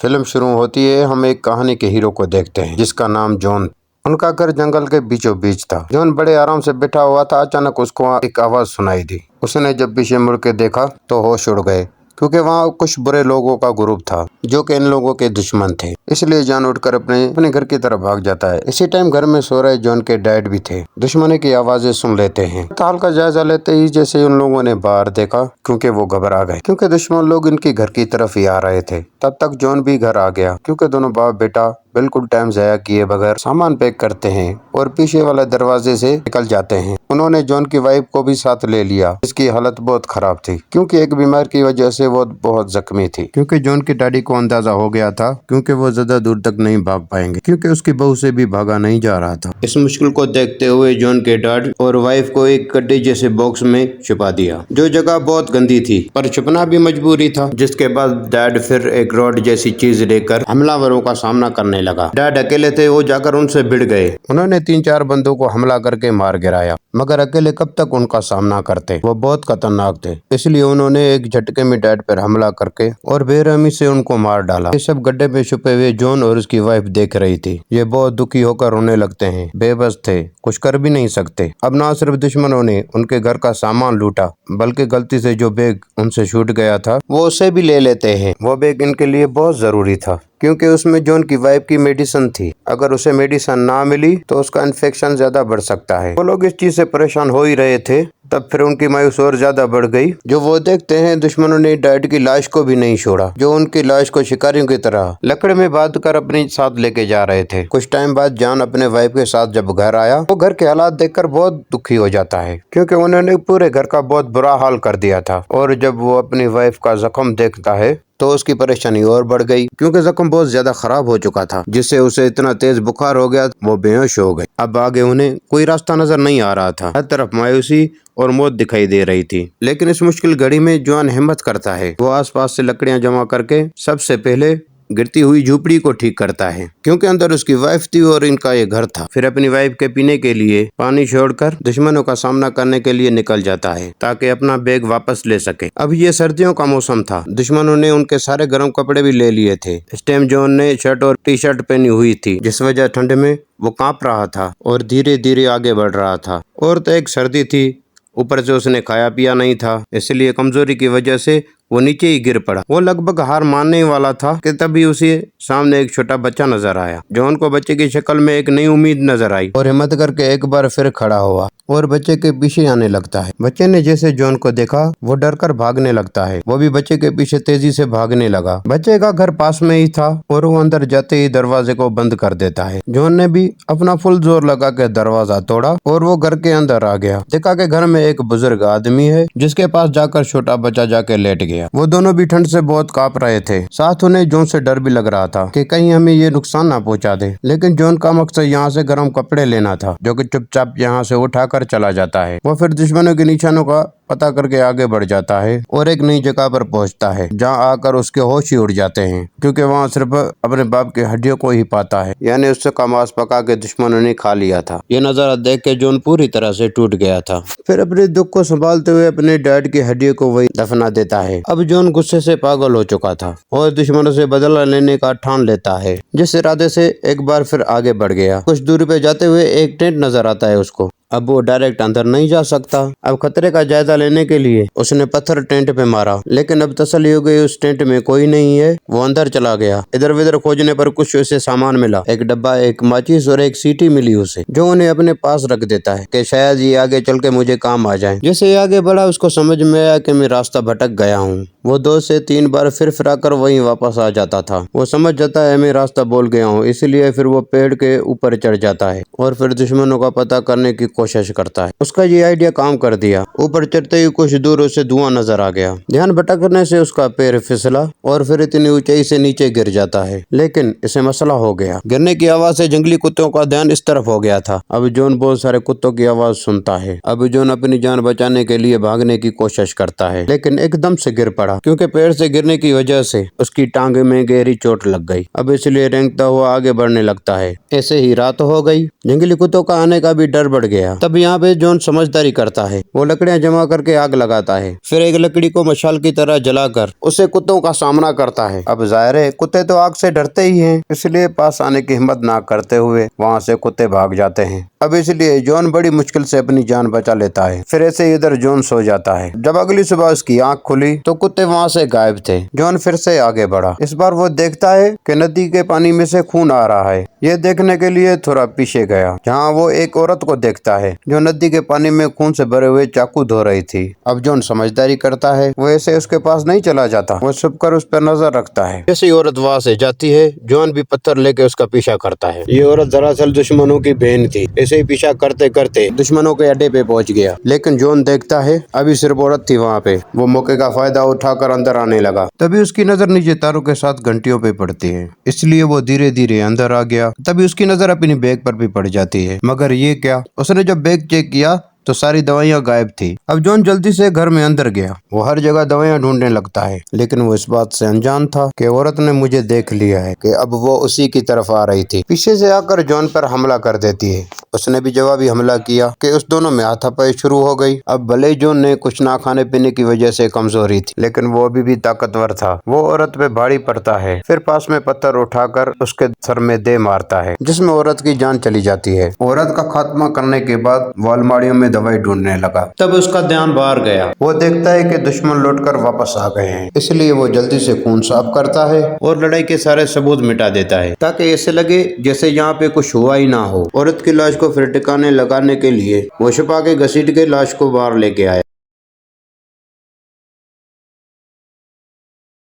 Film शुरू होती है, हम एक कहानी के हीरो को देखते हैं जिसका नाम जॉन। उनका घर जंगल के बीचों बीच था। जॉन बड़े आराम से बैठा हुआ था। अचानक उसको एक आवाज सुनाई दी। उसने जब पीछे मुड़ के देखा तो होश उड़ गए, क्योंकि वहाँ कुछ बुरे लोगों का ग्रुप था जो कि इन लोगों के दुश्मन थे। इसलिए जॉन उठकर अपने घर की तरफ भाग जाता है। इसी टाइम घर में सो रहे जॉन के डैड भी थे। दुश्मनी की आवाजें सुन लेते हैं। हाल का जायजा लेते ही जैसे उन लोगों ने बाहर देखा, क्योंकि वो घबरा गए, क्योंकि दुश्मन लोग इनके घर की तरफ ही आ रहे थे। तब तक जॉन भी घर आ गया, क्योंकि दोनों बाप बेटा बिल्कुल टाइम जाया किए बगैर सामान पैक करते हैं और पीछे वाले दरवाजे से निकल जाते हैं। उन्होंने जॉन की वाइफ को भी साथ ले लिया, जिसकी हालत बहुत खराब थी, क्योंकि एक बीमार की वजह से वो बहुत जख्मी थी। क्योंकि जॉन की डैडी को अंदाजा हो गया था, क्योंकि वो ज्यादा दूर तक नहीं भाग पाएंगे, क्योंकि उसकी बहू से भी भागा नहीं जा रहा था। इस मुश्किल को देखते हुए जॉन के डैड और वाइफ को एक गड्ढे जैसे बॉक्स में छुपा दिया, जो जगह बहुत गंदी थी, पर छुपना भी मजबूरी था। जिसके बाद डैड फिर एक रॉड जैसी चीज लेकर हमलावरों का सामना करने लगा। डैड अकेले थे, वो जाकर उनसे भिड़ गए। उन्होंने 3-4 बंदों को हमला करके मार गिराया, मगर अकेले कब तक उनका सामना करते। वो बहुत खतरनाक थे, इसलिए उन्होंने एक झटके में डैड पर हमला करके और बेरहमी से उनको मार डाला। ये सब गड्ढे में छुपे हुए जॉन और उसकी वाइफ देख रही थी। ये बहुत दुखी होकर रोने लगते हैं, बेबस थे, कुछ कर भी नहीं सकते। अब ना सिर्फ दुश्मनों ने उनके घर का सामान लूटा, बल्कि गलती से जो बैग उनसे छूट गया था वो उसे भी ले लेते हैं। वो बैग इनके लिए बहुत जरूरी था, क्योंकि उसमें जॉन की वाइफ की मेडिसिन थी। अगर उसे मेडिसिन ना मिली तो उसका इन्फेक्शन ज्यादा बढ़ सकता है। वो लोग इस चीज से परेशान हो ही रहे थे, तब फिर उनकी मायूस और ज्यादा बढ़ गई। जो वो देखते हैं दुश्मनों ने डैड की लाश को भी नहीं छोड़ा, जो उनकी लाश को शिकारियों की तरह लकड़ में बांध कर अपने साथ लेके जा रहे थे। कुछ टाइम बाद जॉन अपने वाइफ के साथ जब घर आया, वो घर के हालात देखकर बहुत दुखी हो जाता है, क्योंकि उन्होंने पूरे घर का बहुत बुरा हाल कर दिया था। और जब वो अपनी वाइफ का जख्म देखता है तो उसकी परेशानी और बढ़ गई, क्योंकि जख्म बहुत ज्यादा खराब हो चुका था, जिससे उसे इतना तेज बुखार हो गया वो बेहोश हो गई। अब आगे उन्हें कोई रास्ता नजर नहीं आ रहा था। हर तरफ मायूसी और मौत दिखाई दे रही थी। लेकिन इस मुश्किल घड़ी में जॉन हिम्मत करता है। वो आसपास से लकड़ियां जमा करके सबसे पहले गिरती हुई झोपड़ी को ठीक करता है, क्योंकि अंदर उसकी वाइफ थी और इनका ये घर था। फिर अपनी वाइफ के पीने के लिए पानी छोड़कर दुश्मनों का सामना करने के लिए निकल जाता है, ताकि अपना बैग वापस ले सके। अब ये सर्दियों का मौसम था। दुश्मनों ने उनके सारे गर्म कपड़े भी ले लिए थे। इस टाइम जॉन ने शर्ट और टी शर्ट पहनी हुई थी, जिस वजह ठंड में वो कांप रहा था और धीरे धीरे आगे बढ़ रहा था। और तो एक सर्दी थी, ऊपर से उसने खाया पिया नहीं था, इसलिए कमजोरी की वजह से वो नीचे ही गिर पड़ा। वो लगभग हार मानने वाला था कि तभी उसे सामने एक छोटा बच्चा नजर आया। जॉन को बच्चे की शक्ल में एक नई उम्मीद नजर आई और हिम्मत करके एक बार फिर खड़ा हुआ और बच्चे के पीछे आने लगता है। बच्चे ने जैसे जॉन को देखा वो डर कर भागने लगता है। वो भी बच्चे के पीछे तेजी से भागने लगा। बच्चे का घर पास में ही था और वो अंदर जाते ही दरवाजे को बंद कर देता है। जॉन ने भी अपना फुल जोर लगा के दरवाजा तोड़ा और वो घर के अंदर आ गया। देखा कि घर में एक बुजुर्ग आदमी है, जिसके पास जाकर छोटा बच्चा जाके लेट गया। वो दोनों भी ठंड से बहुत कांप रहे थे। साथ उन्हें जॉन से डर भी लग रहा था कि कहीं हमें ये नुकसान ना पहुंचा दे। लेकिन जॉन का मकसद यहाँ से गर्म कपड़े लेना था, जो कि चुपचाप यहाँ से उठाकर चला जाता है। वो फिर दुश्मनों के निशानों का पता करके आगे बढ़ जाता है और एक नई जगह पर पहुंचता है, जहां आकर उसके होश ही उड़ जाते हैं, क्योंकि वहां सिर्फ अपने बाप की हड्डियों को ही पाता है, यानी उससे का मांस पका के दुश्मनों ने खा लिया था। ये नजारा देख के जॉन पूरी तरह से टूट गया था। फिर अपने दुख को संभालते हुए अपने डैड की हड्डियों को वही दफना देता है। अब जॉन गुस्से से पागल हो चुका था और दुश्मनों से बदला लेने का ठान लेता है, जिस इरादे से एक बार फिर आगे बढ़ गया। कुछ दूरी पे जाते हुए एक टेंट नजर आता है उसको। अब वो डायरेक्ट अंदर नहीं जा सकता। अब खतरे का जायजा लेने के लिए उसने पत्थर टेंट पे मारा, लेकिन अब तसल्ली हो गई उस टेंट में कोई नहीं है। वो अंदर चला गया। इधर उधर खोजने पर कुछ उसे सामान मिला, एक डब्बा, एक माचिस और एक सीटी मिली उसे, जो उन्हें अपने पास रख देता है कि शायद ये आगे चल के मुझे काम आ जाए। जैसे ये आगे बढ़ा उसको समझ में आया कि मैं रास्ता भटक गया हूँ। वो 2 से 3 बार फिर आकर वहीं वापस आ जाता था। वो समझ जाता है मैं रास्ता भूल गया हूँ, इसलिए फिर वो पेड़ के ऊपर चढ़ जाता है और फिर दुश्मनों का पता करने की कोशिश करता है। उसका ये आइडिया काम कर दिया। ऊपर चढ़ते ही कुछ दूर उसे धुआं नजर आ गया। ध्यान भटकने से उसका पैर फिसला और फिर इतनी ऊंचाई से नीचे गिर जाता है। लेकिन इसे मसला हो गया, गिरने की आवाज से जंगली कुत्तों का ध्यान इस तरफ हो गया था। अब जॉन बहुत सारे कुत्तों की आवाज सुनता है। अब जॉन अपनी जान बचाने के लिए भागने की कोशिश करता है, लेकिन एकदम से गिर पड़ा। पड़ा क्योंकि पेड़ से गिरने की वजह से उसकी टांग में गहरी चोट लग गई। अब इसलिए रेंगता हुआ आगे बढ़ने लगता है। ऐसे ही रात हो गई। जंगली कुत्तों का आने का भी डर बढ़ गया। तब यहाँ पे जॉन समझदारी करता है। वो लकड़ियां जमा करके आग लगाता है, फिर एक लकड़ी को मशाल की तरह जलाकर उसे कुत्तों का सामना करता है। अब जाहिर है कुत्ते तो आग से डरते ही हैं, इसलिए पास आने की हिम्मत ना करते हुए वहाँ से कुत्ते भाग जाते हैं। अब इसलिए जॉन बड़ी मुश्किल से अपनी जान बचा लेता है। फिर ऐसे ही इधर जॉन सो जाता है। जब अगली सुबह उसकी आंख खुली तो कुत्ते वहाँ से गायब थे। जॉन फिर से आगे बढ़ा। इस बार वो देखता है कि नदी के पानी में से खून आ रहा है। ये देखने के लिए थोड़ा पीछे गया, जहाँ वो एक औरत को देखता है जो नदी के पानी में खून से भरे हुए चाकू धो रही थी। अब जॉन समझदारी करता है। वो ऐसे उसके पास नहीं चला जाता, वो छुपकर उस पर नजर रखता है। जैसे ही औरत वहाँ से जाती है, जॉन भी पत्थर लेके उसका पीछा करता है। ये औरत दरअसल दुश्मनों की बहन थी। ऐसे ही पीछा करते करते दुश्मनों के अड्डे पे पहुंच गया, लेकिन जॉन देखता है अभी सिर्फ औरत थी वहाँ पे। वो मौके का फायदा उठाकर अंदर आने लगा। तभी उसकी नजर नीचे तारों के साथ घंटियों पे पड़ती है, इसलिए वो धीरे धीरे अंदर आ गया। तभी उसकी नजर अपनी बैग पर भी पड़ जाती है, मगर ये क्या, उसने जब बैग चेक किया तो सारी दवाइयाँ गायब थी। अब जॉन जल्दी से घर में अंदर गया। वो हर जगह दवाइयाँ ढूंढने लगता है, लेकिन वो इस बात से अनजान था कि औरत ने मुझे देख लिया है कि अब वो उसी की तरफ आ रही थी। पीछे से आकर जॉन पर हमला कर देती है। उसने भी जवाबी हमला किया कि उस दोनों में हाथापाई शुरू हो गई। अब भले ही जॉन ने कुछ ना खाने पीने की वजह से कमजोरी थी, लेकिन वो अभी भी ताकतवर था। वो औरत पे भारी पड़ता है, फिर पास में पत्थर उठाकर उसके सर में दे मारता है, जिसमें औरत की जान चली जाती है। औरत का खात्मा करने के बाद वो अलमारियों में दवाई ढूंढने लगा। तब उसका ध्यान बाहर गया। वो देखता है कि दुश्मन लौटकर वापस आ गए हैं, इसलिए वो जल्दी से खून साफ करता है और लड़ाई के सारे सबूत मिटा देता है, ताकि ऐसे लगे जैसे यहाँ पे कुछ हुआ ही ना हो। औरत की लाश को फिर ठिकाने लगाने के लिए वो छुपा के घसीट के लाश को बाहर लेके आया।